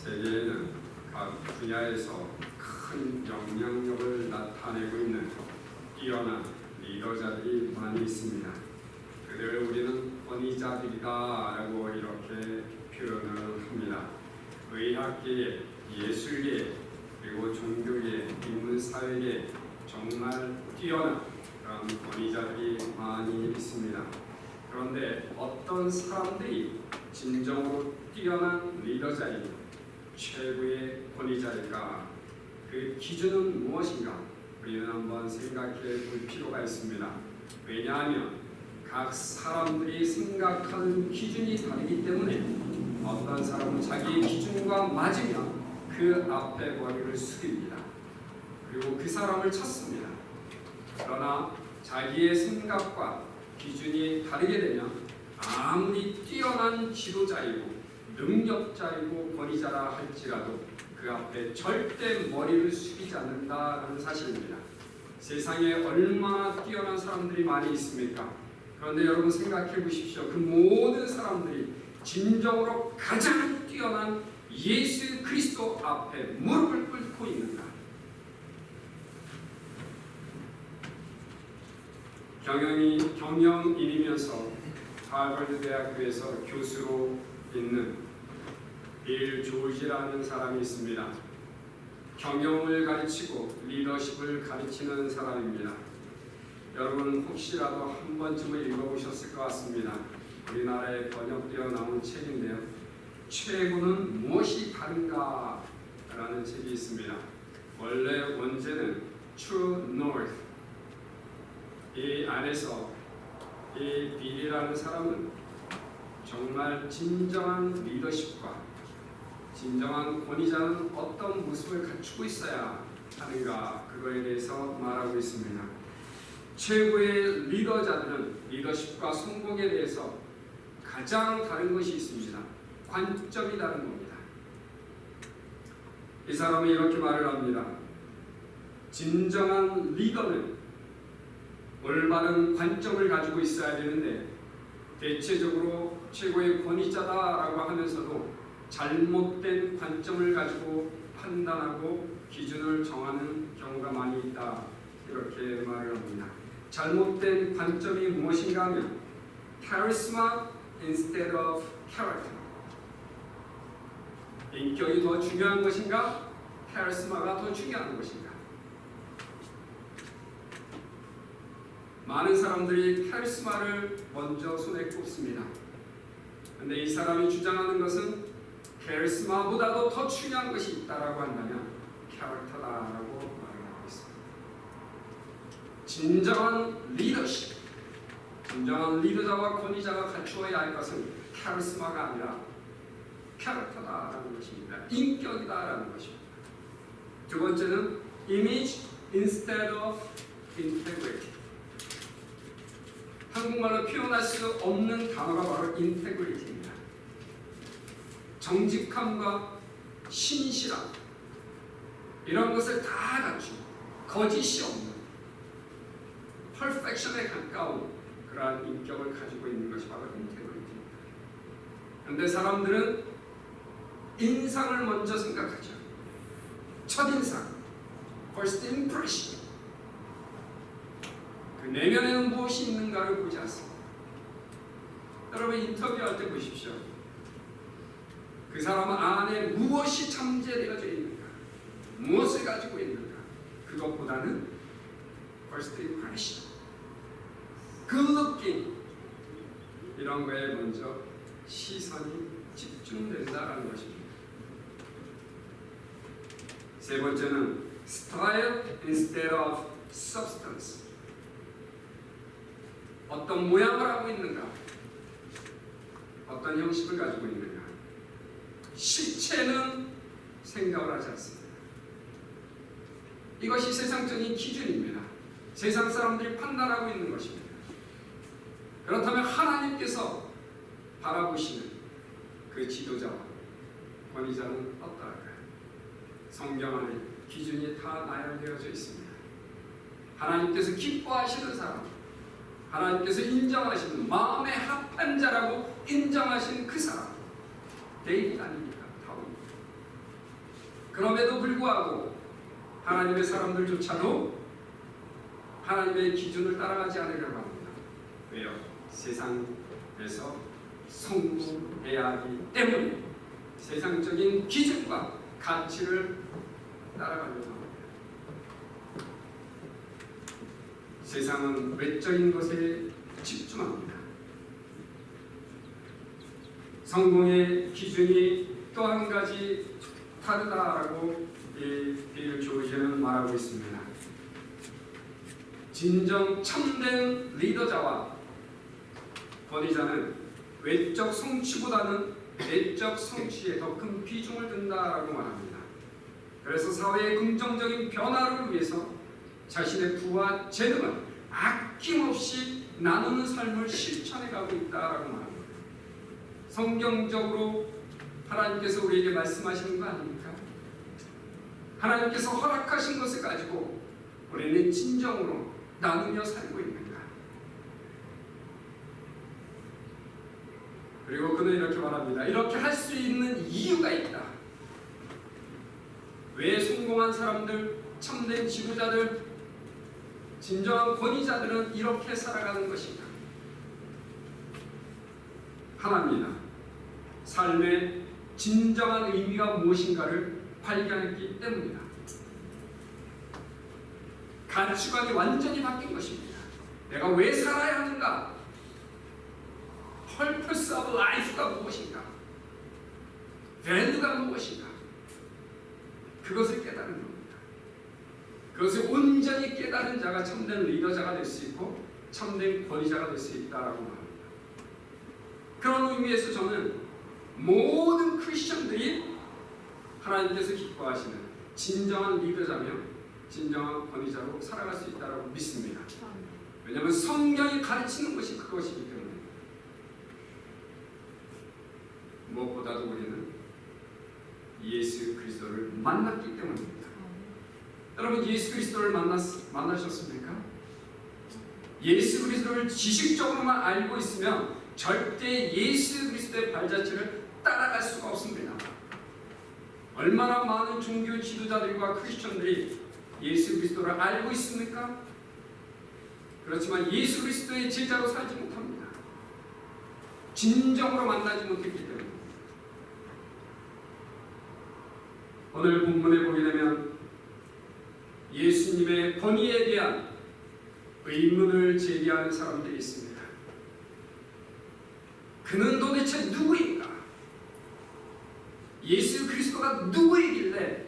세계에는 각 분야에서 큰 영향력을 나타내고 있는 뛰어난 리더자들이 많이 있습니다. 그들을 우리는 권위자들이다라고 이렇게 표현을 합니다. 의학계에, 예술계에, 그리고 종교계, 인문사회계에 정말 뛰어난 그런 권위자들이 많이 있습니다. 그런데 어떤 사람들이 진정으로 뛰어난 리더자이고 최고의 권위자일까? 그 기준은 무엇인가? 우리는 한번 생각해 볼 필요가 있습니다. 왜냐하면 각 사람들이 생각하는 기준이 다르기 때문에 어떤 사람은 자기의 기준과 맞으면 그 앞에 머리를 숙입니다. 그리고 그 사람을 찾습니다. 그러나 자기의 생각과 기준이 다르게 되면 아무리 뛰어난 지도자이고 능력자이고 권위자라 할지라도 그 앞에 절대 머리를 숙이지 않는다는 사실입니다. 세상에 얼마나 뛰어난 사람들이 많이 있습니까? 그런데 여러분 생각해 보십시오. 그 모든 사람들이 진정으로 가장 뛰어난 예수 그리스도 앞에 무릎을 꿇고 있는가? 경영인이면서 하버드 대학교에서 교수로 있는 빌 조지라는 사람이 있습니다. 경영을 가르치고 리더십을 가르치는 사람입니다. 여러분 혹시라도 한 번쯤은 읽어보셨을 것 같습니다. 우리나라에 번역되어 나온 책인데요. 최고는 무엇이 다른가? 라는 책이 있습니다. 원래 원제는 True North. 이 안에서 이 빌이라는 사람은 정말 진정한 리더십과 진정한 권위자는 어떤 모습을 갖추고 있어야 하는가, 그거에 대해서 말하고 있습니다. 최고의 리더자들은 리더십과 성공에 대해서 가장 다른 것이 있습니다. 관점이 다른 겁니다. 이 사람은 이렇게 말을 합니다. 진정한 리더는 올바른 관점을 가지고 있어야 되는데 대체적으로 최고의 권위자다라고 하면서도 잘못된 관점을 가지고 판단하고 기준을 정하는 경우가 많이 있다, 이렇게 말을 합니다. 잘못된 관점이 무엇인가 하면 charisma instead of character. 인격이 더 중요한 것인가? charisma가 더 중요한 것인가? 많은 사람들이 카리스마를 먼저 손에 꼽습니다. 그런데 이 사람이 주장하는 것은 카리스마보다도 더 중요한 것이 있다라고 한다면 캐릭터다라고 말을 하고 있습니다. 진정한 리더십, 진정한 리더자와 권위자가 갖추어야 할 것은 카리스마가 아니라 캐릭터다라는 것입니다. 인격이다라는 것입니다. 두 번째는 image instead of integrity. 한국말로 표현할 수 없는 단어가 바로 인테그리티입니다. 정직함과 신실함, 이런 것을 다 갖추고 거짓이 없는 퍼펙션에 가까운 그러한 인격을 가지고 있는 것이 바로 인테그리티입니다. 그런데 사람들은 인상을 먼저 생각하죠. 첫인상, first impression. 그 내면에는 무엇이 있는가를 보지 않습니다. 여러분 인터뷰할 때 보십시오. 그 사람 안에 무엇이 잠재되어져 있는가, 무엇을 가지고 있는가, 그것보다는 first impression, good looking, 이런 거에 먼저 시선이 집중된다라는 것입니다. 세 번째는 style instead of substance. 어떤 모양을 하고 있는가, 어떤 형식을 가지고 있는가, 실체는 생각을 하지 않습니다. 이것이 세상적인 기준입니다. 세상 사람들이 판단하고 있는 것입니다. 그렇다면 하나님께서 바라보시는 그 지도자와 권위자는 어떠할까요? 성경 안에 기준이 다 나열되어져 있습니다. 하나님께서 기뻐하시는 사람, 하나님께서 인정하시는 마음에 합한 자라고 인정하신 그 사람, 데이빗 아닙니까? 다윗. 그럼에도 불구하고 하나님의 사람들조차도 하나님의 기준을 따라가지 않으려고 합니다. 왜요? 세상에서 성공해야 하기 때문에 세상적인 기준과 가치를 따라가려고 합니다. 세상은 외적인 것에 집중합니다. 성공의 기준이 또 한 가지 다르다라고 빌 조지는 말하고 있습니다. 진정 참된 리더자와 권위자는 외적 성취보다는 내적 성취에 더 큰 비중을 둔다라고 말합니다. 그래서 사회의 긍정적인 변화를 위해서 자신의 부와 재능을 아낌없이 나누는 삶을 실천해 가고 있다라고 말합니다. 성경적으로 하나님께서 우리에게 말씀하시는 거 아닙니까? 하나님께서 허락하신 것을 가지고 우리는 진정으로 나누며 살고 있는가? 그리고 그는 이렇게 말합니다. 이렇게 할 수 있는 이유가 있다. 왜 성공한 사람들, 참된 지도자들, 진정한 권위자들은 이렇게 살아가는 것인가? 하나입니다. 삶의 진정한 의미가 무엇인가를 발견했기 때문이다. 가치관이 완전히 바뀐 것입니다. 내가 왜 살아야 하는가? Purpose of life가 무엇인가? value가 무엇인가? 그것을 깨달은 겁니다. 그것을 온전히 깨달은 자가 참된 리더자가 될 수 있고 참된 권위자가 될 수 있다라고 말합니다. 그런 의미에서 저는 모든 크리스천들이 하나님께서 기뻐하시는 진정한 리더자며 진정한 권위자로 살아갈 수 있다고 믿습니다. 왜냐하면 성경이 가르치는 것이 그것이기 때문에. 무엇보다도 우리는 예수 그리스도를 만났기 때문입니다. 여러분 예수 그리스도를 만나셨습니까? 예수 그리스도를 지식적으로만 알고 있으면 절대 예수 그리스도의 발자취를 따라갈 수가 없습니다. 얼마나 많은 종교 지도자들과 크리스천들이 예수 그리스도를 알고 있습니까? 그렇지만 예수 그리스도의 제자로 살지 못합니다. 진정으로 만나지 못했기 때문에. 오늘 본문에 보게 되면 예수님의 권위에 대한 의문을 제기하는 사람들이 있습니다. 그는 도대체 누구인가? 예수 그리스도가 누구이길래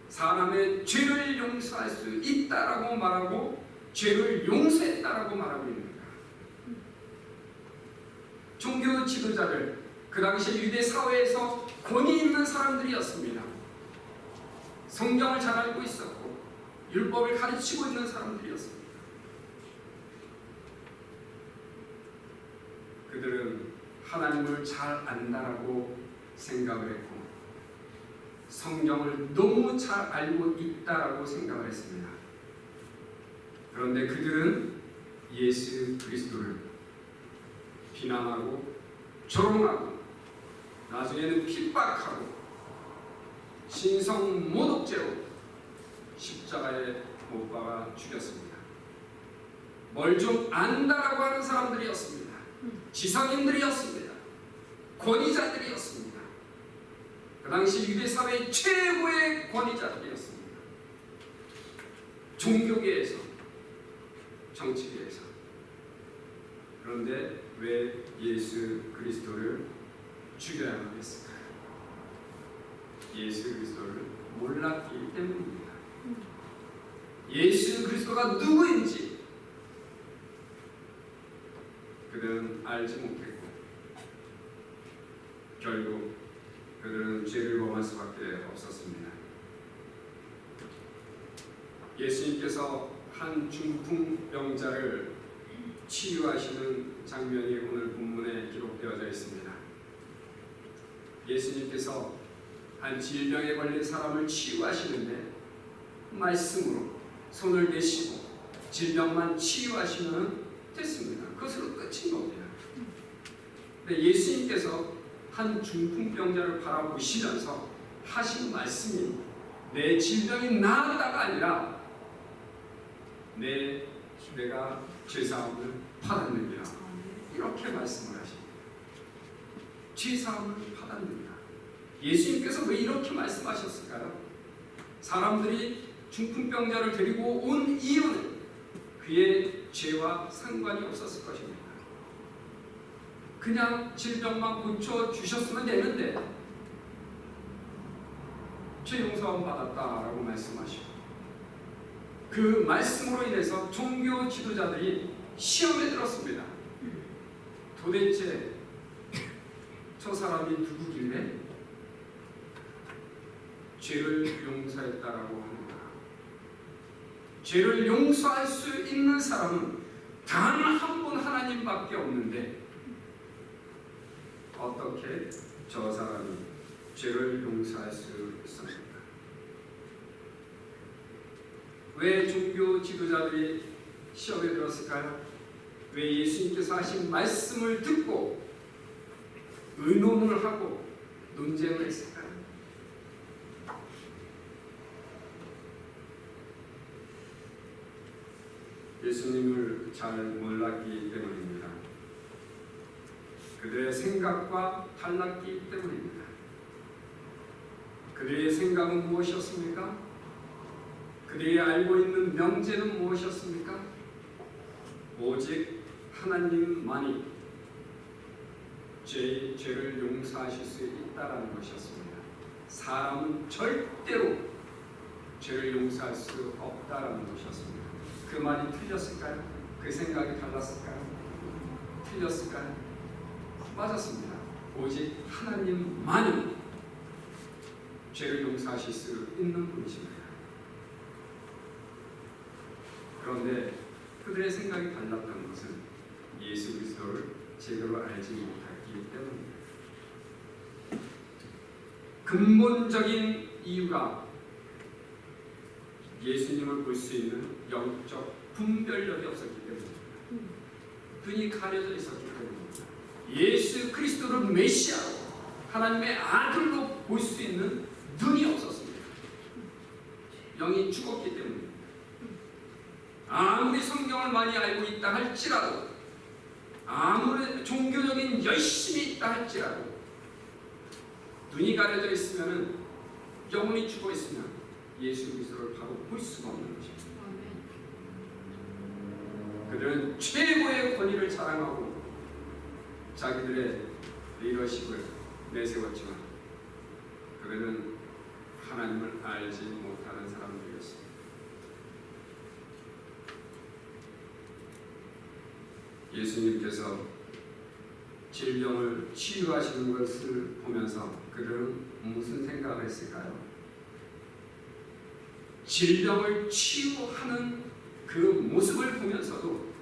사람의 죄를 용서할 수 있다라고 말하고 죄를 용서했다라고 말하고 있는가? 종교 지도자들, 그 당시 유대 사회에서 권위 있는 사람들이었습니다. 성경을 잘 알고 있었고 율법을 가르치고 있는 사람들이었습니다. 그들은 하나님을 잘 안다라고 생각을 했고 성경을 너무 잘 알고 있다라고 생각을 했습니다. 그런데 그들은 예수 그리스도를 비난하고 조롱하고 나중에는 핍박하고 신성 모독죄로 십자가에 못 박아 죽였습니다. 뭘 좀 안다라고 하는 사람들이었습니다. 지성인들이었습니다. 권위자들이었습니다. 그 당시 유대 사회의 최고의 권위자들이었습니다. 종교계에서, 정치계에서. 그런데 왜 예수 그리스도를 죽여야 하겠을까요? 예수 그리스도를 몰랐기 때문입니다. 예수 그리스도가 누구인지 그들은 알지 못했고 결국 그들은 죄를 범할 수밖에 없었습니다. 예수님께서 한 중풍병자를 치유하시는 장면이 오늘 본문에 기록되어져 있습니다. 예수님께서 한 질병에 걸린 사람을 치유하시는데 말씀으로 손을 내시고 질병만 치유하시면 됐습니다. 그것으로 끝인 겁니다. 근데 예수님께서 한 중풍병자를 바라보시면서 하신 말씀이 내 질병이 나았다가 아니라 내가 죄사함을 받았느니라. 이렇게 말씀을 하십니다. 죄사함을 받았느니라. 예수님께서 왜 이렇게 말씀하셨을까요? 사람들이 중풍병자를 데리고 온 이유는 그의 죄와 상관이 없었을 것입니다. 그냥 질병만 고쳐주셨으면 되는데 죄 용서함 받았다라고 말씀하시고, 그 말씀으로 인해서 종교 지도자들이 시험에 들었습니다. 도대체 저 사람이 누구길래 죄를 용서했다라고 합니다. 죄를 용서할 수 있는 사람은 단 한 분 하나님밖에 없는데 어떻게 저 사람이 죄를 용서할 수 있습니까? 왜 종교 지도자들이 시험에 들었을까요? 왜 예수님께서 하신 말씀을 듣고 의논을 하고 논쟁을 했을까요? 예수님을 잘 몰랐기 때문입니다. 그들의 생각과 달랐기 때문입니다. 그들의 생각은 무엇이었습니까? 그들이 알고 있는 명제는 무엇이었습니까? 오직 하나님만이 죄를 용서하실 수 있다라는 것이었습니다. 사람은 절대로 죄를 용서할 수 없다라는 것이었습니다. 그 말이 틀렸을까요? 그 생각이 달랐을까요? 틀렸을까요? 맞았습니다. 오직 하나님만이 죄를 용서하실 수 있는 분이십니다. 그런데 그들의 생각이 달랐던 것은 예수 그리스도를 제대로 알지 못했기 때문입니다. 근본적인 이유가 예수님을 볼 수 있는 영적 분별력이 없었기 때문입니다. 눈이 가려져 있었기 때문입니다. 예수 그리스도를 메시아로 하나님의 아들로 볼 수 있는 눈이 없었습니다. 영이 죽었기 때문입니다. 아무리 성경을 많이 알고 있다 할지라도, 아무리 종교적인 열심이 있다 할지라도 눈이 가려져 있으면, 영혼이 죽어 있으면 예수 그리스도를 바로 볼 수가 없는 것입니다. 그들은 최고의 권위를 자랑하고 자기들의 리더십을 내세웠지만 그들은 하나님을 알지 못하는 사람들이었습니다. 예수님께서 질병을 치유하시는 것을 보면서 그들은 무슨 생각을 했을까요? 질병을 치유하는 그 모습을 보면서도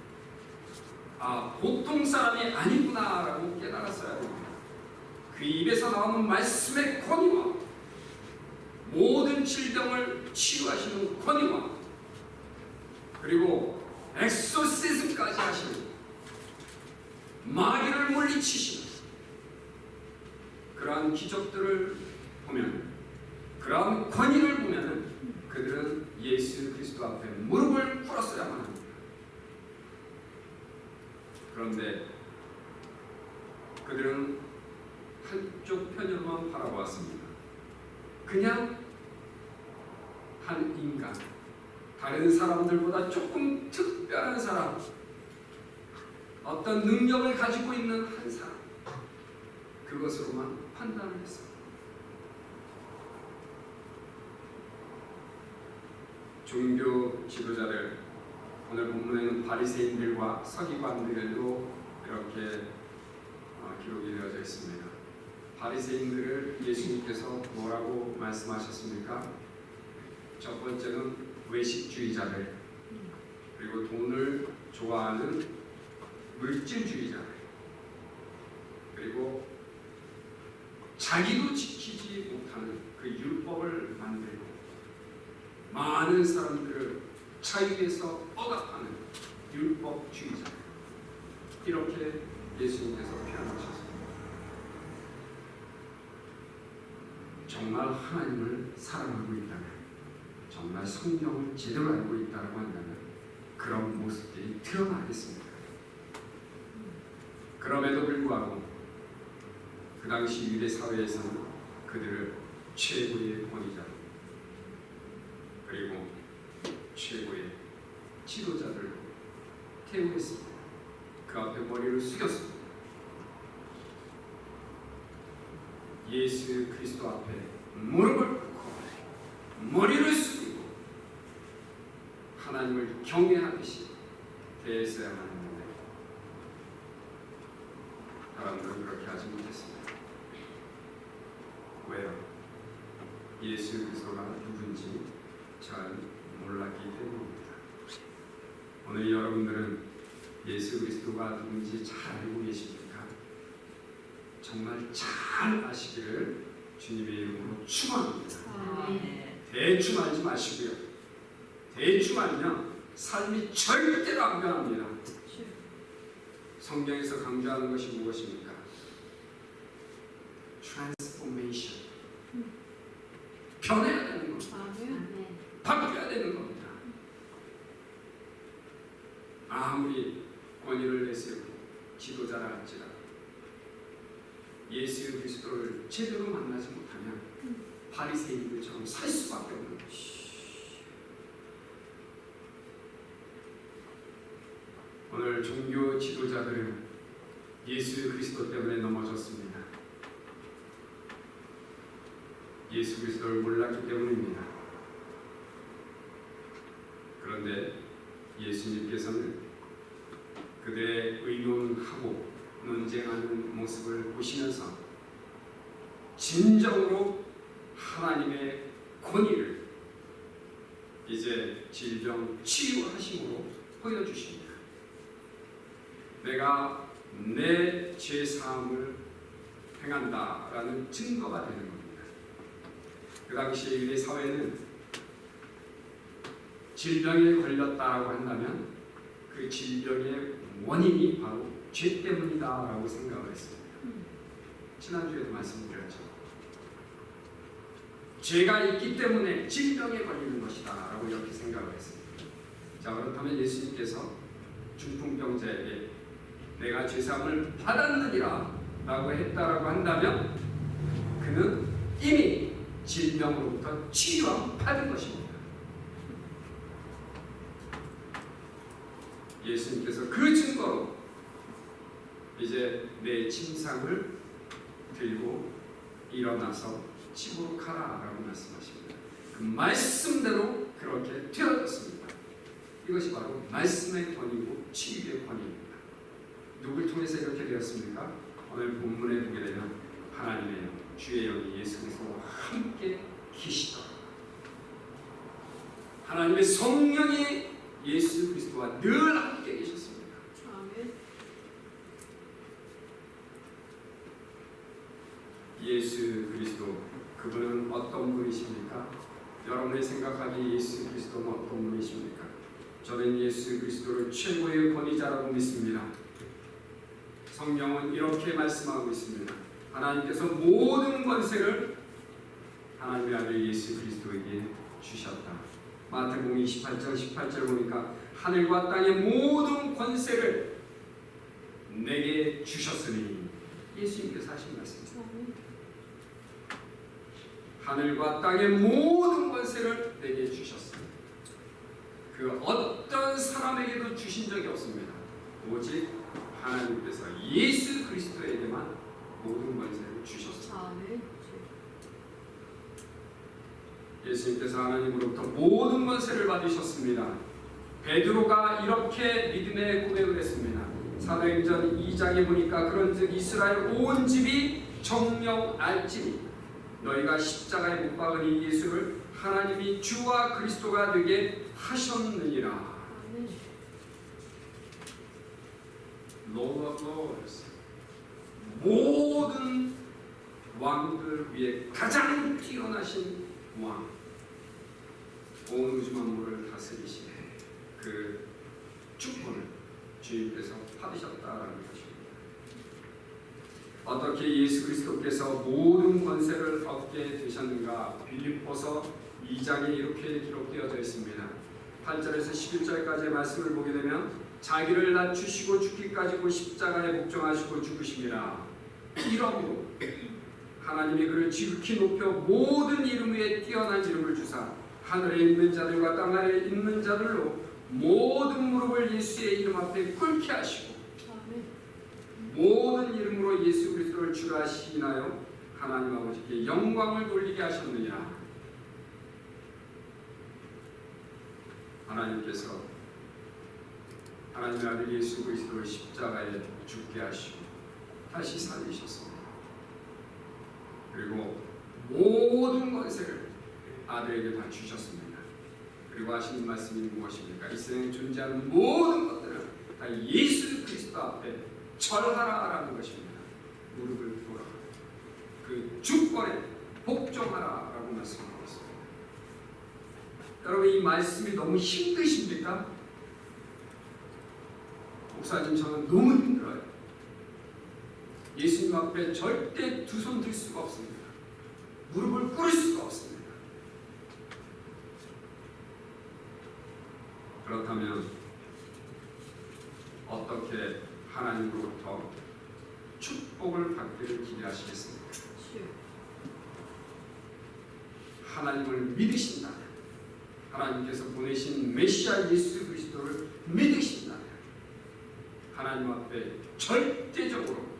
보통 사람이 아니구나라고 깨달았어야 됩니다. 그 입에서 나오는 말씀의 권위와 모든 질병을 치유하시는 권위와 그리고 엑소시즘까지 하시는, 마귀를 물리치시는 그러한 기적들을 보면, 그러한 권위를 보면 그들은 예수 그리스도 앞에 무릎을 꿇었어야만 합니다. 그런데 그들은 한쪽 편으로만 바라보았습니다. 그냥 한 인간, 다른 사람들보다 조금 특별한 사람, 어떤 능력을 가지고 있는 한 사람, 그것으로만 판단을 했습니다. 종교 지도자들, 오늘 본문에는 바리새인들과 서기관들도 이렇게 기록이 되어져 있습니다. 바리새인들을 예수님께서 뭐라고 말씀하셨습니까? 첫 번째는 외식주의자들, 그리고 돈을 좋아하는 물질주의자들, 그리고 자기도 지키지 못하는 그 율법을 만들고 많은 사람들을 자유에서 억압하는 율법주의자, 이렇게 예수님께서 표현하셨습니다. 정말 하나님을 사랑하고 있다면, 정말 성경을 제대로 알고 있다고 한다면 그런 모습들이 드러나겠습니다. 그럼에도 불구하고 그 당시 유대 사회에서는 그들을 최고의 권위자 그리고 최고의 지도자들로 태우했습니다. 그 앞에 머리를 숙였습니다. 예수 그리스도 앞에 무릎을 꿇고 머리를 숙이고 하나님을 경외하듯이 대했어야만 했는데 사람들은 그렇게 하지 못했습니다. 왜요? 예수 그리스도가 누군지 잘 몰랐기 때문입니다. 오늘 여러분들은 예수 그리스도가 누군지 잘 알고 계십니까? 정말 잘 아시기를 주님의 이름으로 축원합니다. 대충 알지 마시고요. 대충 알면 삶이 절대로 안 변합니다. 성경에서 강조하는 것이 무엇입니까? 트랜스포메이션. 변해야 되는 겁니다. 바뀌어야 되는 겁니다. 아무리 권위를 내세우고 지도자라 할지라도 예수 그리스도를 제대로 만나지 못하면 바리새인들처럼 살 수밖에 없는 것이죠. 오늘 종교 지도자들은 예수 그리스도 때문에 넘어졌습니다. 예수 그리스도를 몰랐기 때문입니다. 그런데 예수님께서는 그들의 의논하고 논쟁하는 모습을 보시면서 진정으로 하나님의 권위를 이제 질병 치유하심으로 보여주십니다. 내가 내 죄사함을 행한다라는 증거가 되는 겁니다. 그 당시에 유대 사회는 질병에 걸렸다라고 한다면 그 질병의 원인이 바로 죄 때문이다라고 생각을 했습니다. 지난주에도 말씀드렸죠. 죄가 있기 때문에 질병에 걸리는 것이다라고 이렇게 생각을 했습니다. 자, 그렇다면 예수님께서 중풍병자에게 내가 죄사함을 받았느니라 라고 했다라고 한다면 그는 이미 질병으로부터 치유함 받은 것입니다. 예수님께서 그 증거로 이제 내 침상을 들고 일어나서 집으로 가라라고 말씀하십니다. 그 말씀대로 그렇게 되어졌습니다. 이것이 바로 말씀의 권위고 치유의 권위입니다. 누굴 통해서 이렇게 되었습니까? 오늘 본문에 보게 되면 하나님의 영, 주의 영이 예수 그리스도와 함께 계시다. 하나님의 성령이 예수 그리스도와 늘 함께 계셨습니다. 아멘. 예수 그리스도, 그분은 어떤 분이십니까? 여러분이 생각하기에 예수 그리스도는 어떤 분이십니까? 저는 예수 그리스도를 최고의 권위자라고 믿습니다. 성경은 이렇게 말씀하고 있습니다. 하나님께서 모든 권세를 하나님의 아들 예수 그리스도에게 주셨다. 마태복음 28장 18절 보니까 하늘과 땅의 모든 권세를 내게 주셨으니 예수님께서 하신 말씀입니다. 하늘과 땅의 모든 권세를 내게 주셨습니다. 그 어떤 사람에게도 주신 적이 없습니다. 오직 하나님께서 예수 그리스도에게만 모든 권세를 주셨습니다. 예수님께서 하나님으로부터 모든 권세를 받으셨습니다. 베드로가 이렇게 믿음의 고백을 했습니다. 사도행전 2장에 보니까 그런즉 이스라엘 온 집이 정령 알지니 너희가 십자가에 못 박은 이 예수를 하나님이 주와 그리스도가 되게 하셨느니라. Lord of Lords, 모든 왕들 위에 가장 뛰어나신 왕, 온 우주 만물을 다스리시네 그 주권을 주님께서 받으셨다라는 것입니다. 어떻게 예수 그리스도께서 모든 권세를 얻게 되셨는가? 빌립보서 2장에 이렇게 기록되어져 있습니다. 8절에서 11절까지의 말씀을 보게 되면 자기를 낮추시고 죽기까지 그 십자가에 복종하시고 죽으심이라. 이러므로 하나님이 그를 지극히 높여 모든 이름 위에 뛰어난 이름을 주사 하늘에 있는 자들과 땅 아래에 있는 자들로 모든 무릎을 예수의 이름 앞에 꿇게 하시고 모든 이름으로 예수 그리스도를 주라 시인하여 하나님 아버지께 영광을 돌리게 하셨느냐. 하나님께서 하나님의 아들 예수 그리스도를 십자가에 죽게 하시고 다시 살리셨습니다. 그리고 모든 권세를 아들에게 다 주셨습니다. 그리고 하시는 말씀이 무엇입니까? 이 세상에 존재하는 모든 것들은 다 예수 그리스도 앞에 절하라라는 것입니다. 무릎을 꿇어라. 그 주권에 복종하라라고 말씀하고 있습니다. 여러분, 이 말씀이 너무 힘드십니까? 목사님, 저는 너무 힘들어요. 예수님 앞에 절대 두 손 들 수가 없습니다. 무릎을 꿇을 수가 없습니다. 그렇다면 어떻게 하나님으로부터 축복을 받기를 기대하시겠습니까? 하나님을 믿으신다면, 하나님께서 보내신 메시아 예수 그리스도를 믿으신다면 하나님 앞에 절대적으로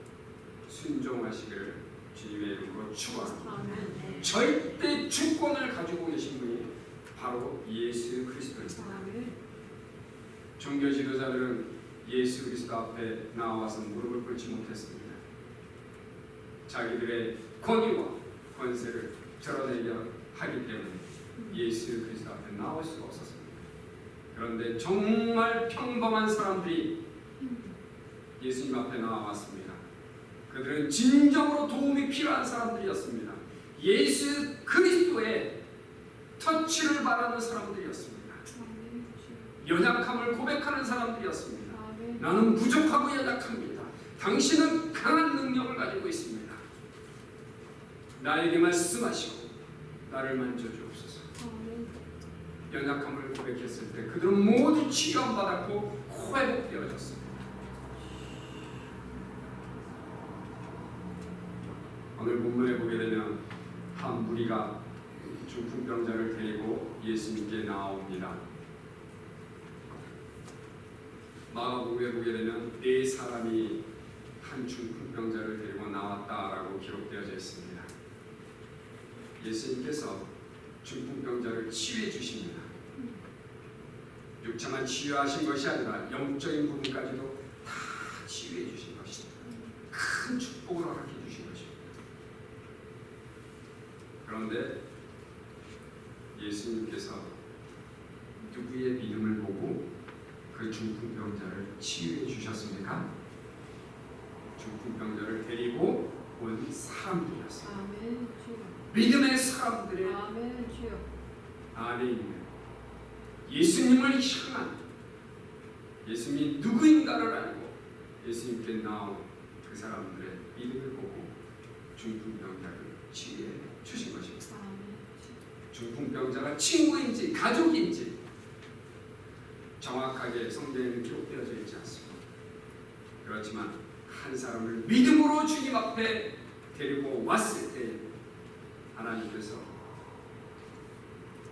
순종하시기를 주님의 이름으로 축원합니다. 절대 주권을 가지고 계신 분이 바로 예수 그리스도입니다. 종교 지도자들은 예수 그리스도 앞에 나와서 무릎을 꿇지 못했습니다. 자기들의 권위와 권세를 드러내려 하기 때문에 예수 그리스도 앞에 나올 수가 없었습니다. 그런데 정말 평범한 사람들이 예수님 앞에 나와왔습니다. 그들은 진정으로 도움이 필요한 사람들이었습니다. 예수 그리스도의 터치를 바라는 사람들이었습니다. 연약함을 고백하는 사람들이었습니다. 나는 부족하고 연약합니다. 당신은 강한 능력을 가지고 있습니다. 나에게 말씀하시고 나를 만져주옵소서. 연약함을 고백했을 때 그들은 모두 치유받았고 회복되어졌습니다. 오늘 본문에 보게 되면 한 무리가 중풍병자를 데리고 예수님께 나옵니다. 마가복음에 보게 되면 4사람이 한 중풍병자를 데리고 나왔다라고 기록되어져 있습니다. 예수님께서 중풍병자를 치유해 주십니다. 육체만 치유하신 것이 아니라 영적인 부분까지도 다 치유해 주신 것입니다. 큰 축복을 허락해 주신 것입니다. 그런데 예수님께서 누구의 믿음을 보고 그 중풍병자를 치유해 주셨습니까? 중풍병자를 데리고 온 사람들이었습니다. 믿음의 사람들의 안에 있는 예수님을 향한, 예수님이 누구인가를 알고 예수님께 나온 그 사람들의 믿음을 보고 중풍병자를 치유해 주신 것입니다. 중풍병자가 친구인지 가족인지 정확하게 성경에는 기록되어져 있지 않습니다. 그렇지만 한 사람을 믿음으로 주님 앞에 데리고 왔을 때 하나님께서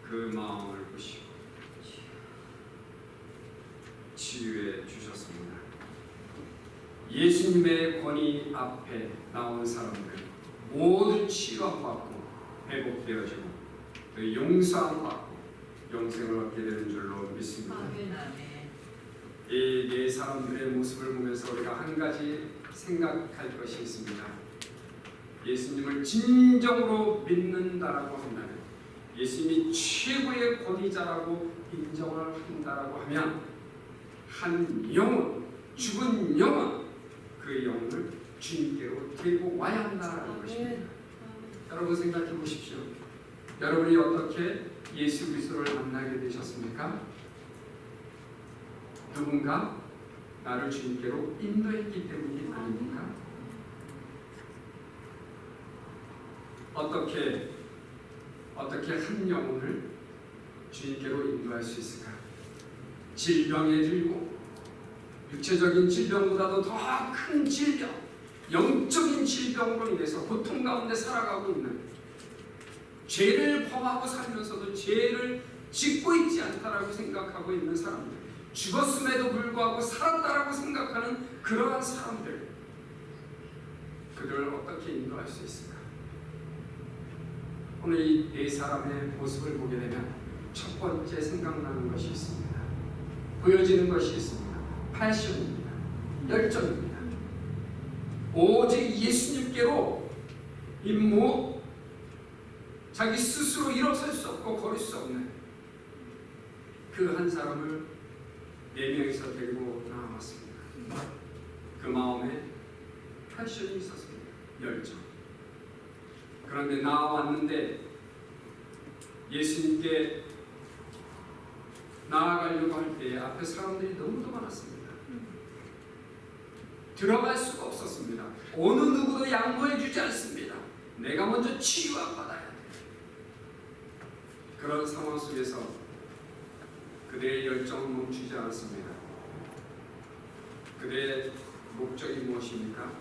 그 마음을 보시고 치유해 주셨습니다. 예수님의 권위 앞에 나온 사람들 모두 치유받고 회복되어지고 그 용서받고 영생을 얻게 되는 줄로 믿습니다. 이 4사람들의 모습을 보면서 우리가 한 가지 생각할 것이 있습니다. 예수님을 진정으로 믿는다라고 한다면, 예수님이 최고의 권위자라고 인정을 한다라고 하면 한 영혼, 죽은 영혼, 그 영혼을 주님께로 데리고 와야 한다라는 것입니다. 여러분 생각해 보십시오. 여러분이 어떻게 예수 그리스도를 만나게 되셨습니까? 누군가 나를 주님께로 인도했기 때문이 아닙니까? 어떻게 한 영혼을 주님께로 인도할 수 있을까? 질병에 들고 육체적인 질병보다도 더 큰 질병, 영적인 질병으로 인해서 고통 가운데 살아가고 있는, 죄를 범하고 살면서도 죄를 짓고 있지 않다라고 생각하고 있는 사람들, 죽었음에도 불구하고 살았다라고 생각하는 그러한 사람들, 그들을 어떻게 인도할 수 있을까? 오늘 이 네 사람의 모습을 보게 되면 첫 번째 생각나는 것이 있습니다. 보여지는 것이 있습니다. 패션입니다. 열정입니다. 오직 예수님께로 자기 스스로 일어설 수 없고 걸을 수 없는 그 한 사람을 네 명이서 데리고 나왔습니다. 그 마음에 패션이 있었습니다. 열정. 그런데 나왔는데 예수님께 나아가려고 할 때 앞에 사람들이 너무도 많았습니다. 들어갈 수가 없었습니다. 어느 누구도 양보해 주지 않습니다. 내가 먼저 치유받아야 돼. 그런 상황 속에서 그대의 열정은 멈추지 않았습니다. 그대의 목적이 무엇입니까?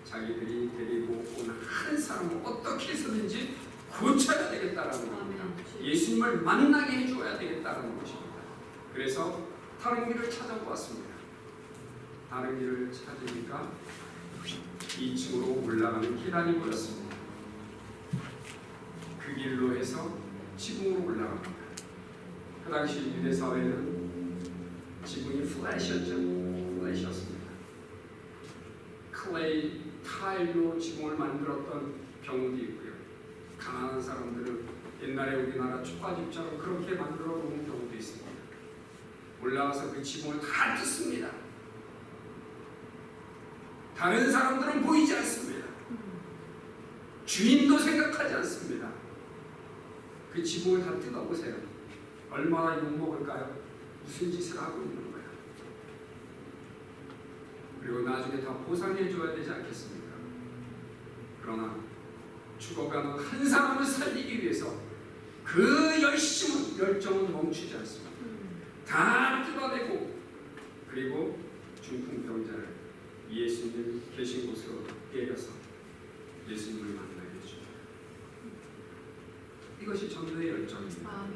자기들이 데리고 오는 한 사람을 어떻게 해서든지 고쳐야 되겠다라는 겁니다. 예수님을 만나게 해줘야 되겠다는 것입니다. 그래서 다른 길을 찾아보았습니다. 다른 길을 찾으니까 2층으로 올라가는 계단이 보였습니다. 그 길로 해서 지붕으로 올라갑니다. 그 당시 유대 사회는 지붕이 플랫이었습니다. 클레이 타일로 지붕을 만들었던 경우도 있고요. 가난한 사람들은 옛날에 우리나라 초가집처럼 그렇게 만들어 놓은 경우도 있습니다. 올라가서 그 지붕을 다 뜯습니다. 다른 사람들은 보이지 않습니다. 주인도 생각하지 않습니다. 그 지붕을 다 뜯어보세요. 얼마나 욕먹을까요? 무슨 짓을 하고 있는 거야. 그리고 나중에 다 보상해 줘야 되지 않겠습니까? 그러나 죽어가는 한 사람을 살리기 위해서 그 열정은 멈추지 않습니다. 다 뜯어내고, 그리고 중풍병자를 예수님 계신 곳으로 데려서 예수님을 만나게 해줍니다. 이것이 전도의 열정입니다.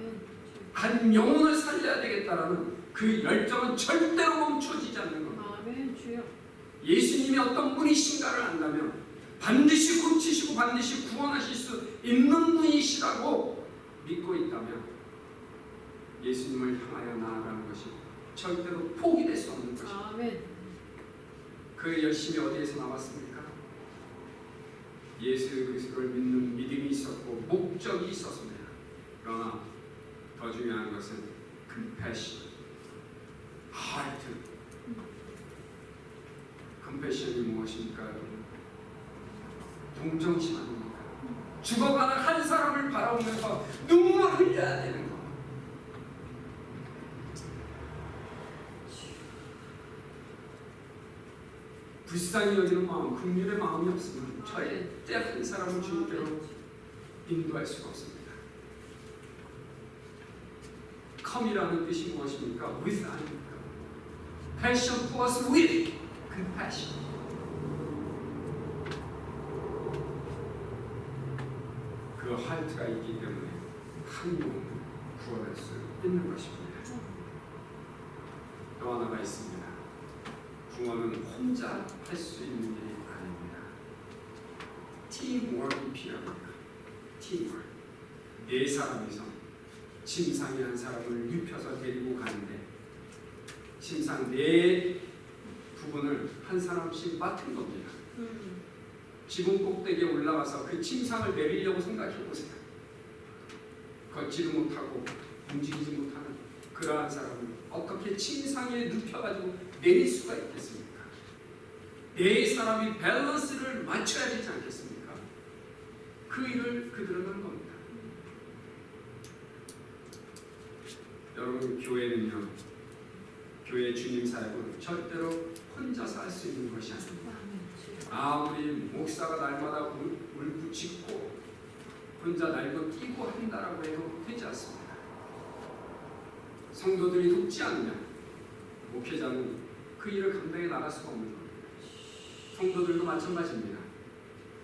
한 영혼을 살려야 되겠다라는 그 열정은 절대로 멈춰지지 않는 겁니다. 예수님이 어떤 분이신가를 안다면 반드시 고치시고 반드시 구원하실 수 있는 분이시라고 믿고 있다면 예수님을 향하여 나아가는 것이 절대로 포기될 수 없는 것입니다. 그 열심이 어디에서 나왔습니까? 예수 그리스도를 믿는 믿음이 있었고 목적이 있었습니다. 그러나 더 중요한 것은 compassion, heart. compassion이 무엇입니까, 여러분? 동정심 아닙니까? 죽어가는 한 사람을 바라보면서 눈물을 흘려야 되는 것. 불쌍히 여기는 마음, 긍휼의 마음이 없으면 절대 한 사람을 주님께로 인도할 수가 없습니다. come이라는 뜻이 무엇입니까? with 아닙니까? passion plus with, compassion. 그 하트가 있기 때문에 한 영혼을 구원할 수 있는 것입니다. 또 하나가 있습니다. 구원은 혼자 할 수 있는 일이 아닙니다. 팀워크가 필요합니다. 팀워크. 네 사람이서 침상에 한 사람을 눕혀서 데리고 가는데 침상 네 부분을 한 사람씩 맡은 겁니다. 지붕 꼭대기에 올라가서 그 침상을 내리려고 생각해 보세요. 걷지를 못하고 움직이지 못하는 그러한 사람을 어떻게 침상에 눕혀가지고 내릴 수가 있겠습니까? 네 사람이 밸런스를 맞춰야 되지 않겠습니까? 그 일을 그들은 한 겁니다. 여러분, 교회는요, 교회 주님 사역은 절대로 혼자서 할 수 있는 것이 아닙니다. 아무리 목사가 날마다 울부짖고 혼자 날고 뛰고 한다라고 해도 되지 않습니다. 성도들이 돕지 않으면 목회자는 그 일을 감당해 나갈 수가 없는 겁니다. 성도들도 마찬가지입니다.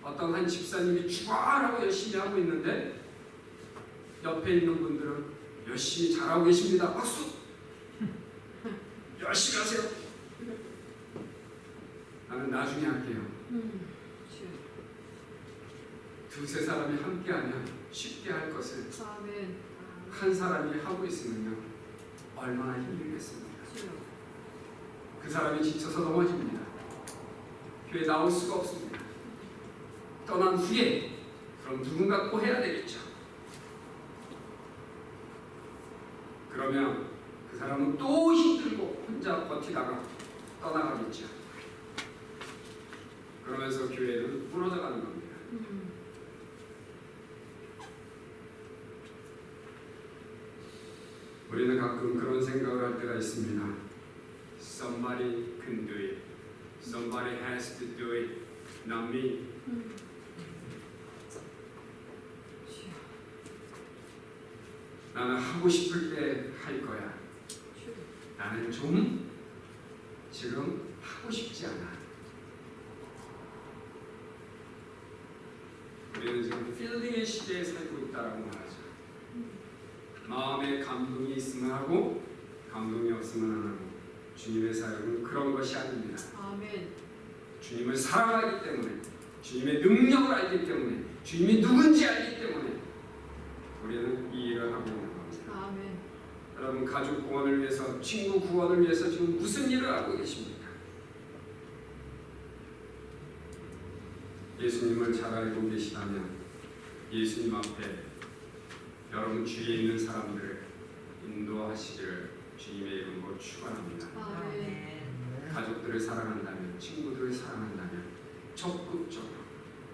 어떤 한 집사님이 죽어라고 열심히 하고 있는데 옆에 있는 분들은 열심히 잘하고 계십니다. 박수! 열심히 하세요. 나는 나중에 할게요. 두세 사람이 함께하면 쉽게 할 것을 한 사람이 하고 있으면요 얼마나 힘들겠습니까? 그 사람이 지쳐서 넘어집니다. 교회 나올 수가 없습니다. 떠난 후에 그럼 누군가 또 해야 되겠죠. 그러면 그 사람은 또 힘들고 혼자 버티다가 떠나가겠죠. 그러면서 교회는 무너져가는 겁니다. 우리는 가끔 그런 생각을 할 때가 있습니다. Somebody can do it. Somebody has to do it. Not me. 나는 하고 싶을 때 할 거야. 나는 좀 지금 하고 싶지 않아. 우리는 지금 필링의 시대에 살고 있다라고 말하죠. 마음에 감동이 있으면 하고 감동이 없으면 안 하고. 주님의 사역은 그런 것이 아닙니다. 아멘. 주님을 사랑하기 때문에, 주님의 능력을 알기 때문에, 주님이 누군지 알기 때문에 우리는 이 일을 하고 있는 겁니다. 아멘. 여러분 가족 구원을 위해서, 친구 구원을 위해서 지금 무슨 일을 하고 계십니까? 예수님을 잘 알고 계시다면 예수님 앞에 여러분 주위에 있는 사람들을 인도하시기를 주님의 이름으로 축원합니다. 아멘. 가족들을 사랑한다면, 친구들을 사랑한다면 적극적으로,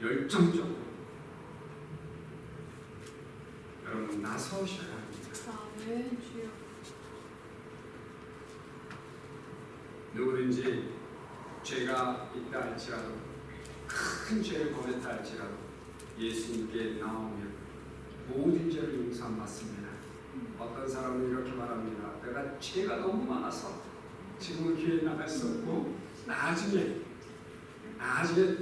열정적으로 여러분 나서셔야 합니다. 아멘. 주여. 누구든지 죄가 있다 할지라도, 큰 죄를 범했다 할지라도 예수님께 나오면 모든 죄를 용서 받습니다. 어떤 사람은 이렇게 말합니다. 내가 죄가 너무 많아서 지금은 교회에 나갈 수 없고 나중에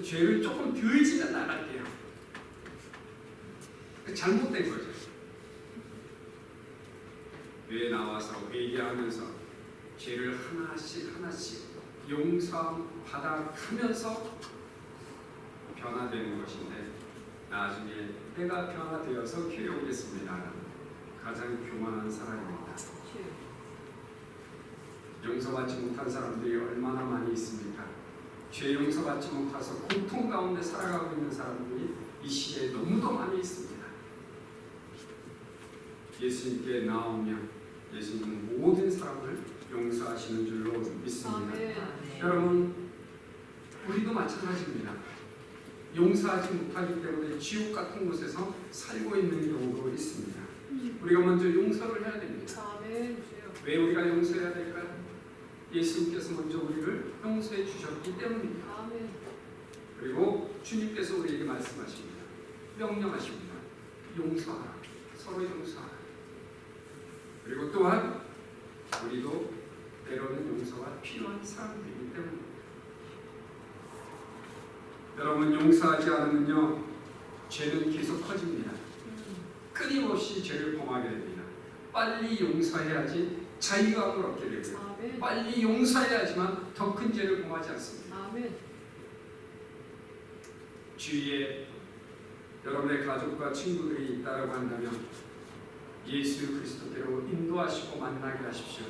죄를 조금 덜 지면 나갈게요. 잘못된 거죠. 교회에 나와서 회개하면서 죄를 하나씩 용서받아가면서 변화되는 것인데, 나중에 내가 변화되어서 교회에 오겠습니다. 가장 교만한 사람입니다. 용서받지 못한 사람들이 얼마나 많이 있습니까? 죄 용서받지 못해서 고통 가운데 살아가고 있는 사람들이 이 시대에 너무도 많이 있습니다. 예수님께 나오면 예수님은 모든 사람을 용서하시는 줄로 믿습니다. 아멘. 여러분, 우리도 마찬가지입니다. 용서하지 못하기 때문에 지옥 같은 곳에서 살고 있는 경우도 있습니다. 우리가 먼저 용서를 해야 됩니다. 아멘. 왜 우리가 용서해야 될까요? 예수님께서 먼저 우리를 용서해 주셨기 때문입니다. 아멘. 그리고 주님께서 우리에게 말씀하십니다. 명령하십니다. 용서하라. 서로 용서하라. 그리고 또한 우리도 때로는 용서가 필요한 사람들이기 때문입니다. 여러분, 용서하지 않으면요 죄는 계속 커집니다. 끊임없이 죄를 범하게 됩니다. 빨리 용서해야지 자유감을 얻게 되고요. 아멘. 빨리 용서해야지만 더 큰 죄를 범하지 않습니다. 아멘. 주위에 여러분의 가족과 친구들이 있다고 한다면 예수 그리스도께로 인도하시고 만나게 하십시오.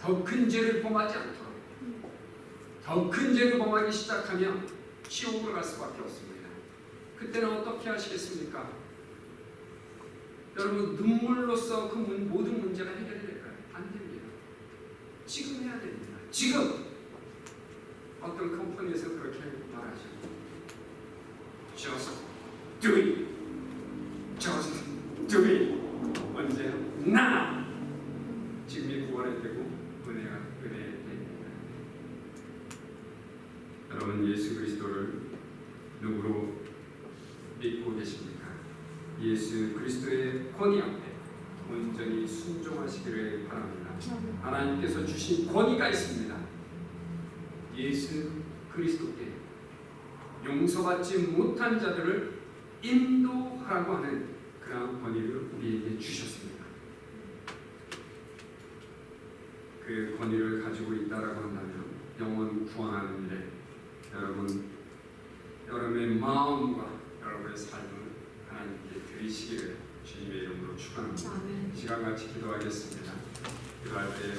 더 큰 죄를 범하지 않도록. 더 큰 죄를 범하기 시작하면 지옥으로 갈 수밖에 없습니다. 그때는 어떻게 하시겠습니까? 여러분, 눈물로써 그 모든 문제가 해결이 될까요? 안 됩니다. 지금 해야 됩니다. 지금! 어떤 컴퍼니에서 그렇게 말하죠. Just do it. Just do it. 언제요? Now! 지금이 구원의 때고 은혜의 때입니다. 여러분, 예수 그리스도를 누구로 믿고 계십니까? 예수 그리스도의 권위 앞에 온전히 순종하시기를 바랍니다. 하나님께서 주신 권위가 있습니다. 예수 그리스도께 용서받지 못한 자들을 인도하라고 하는 그러한 권위를 우리에게 주셨습니다. 그 권위를 가지고 있다라고 한다면 영혼 구원하는 일에 여러분의 마음과 여러분의 삶을 하나님께 드리시기를 주님의 이름으로 축원합니다. 아멘. 시간 같이 기도하겠습니다. 기도할 때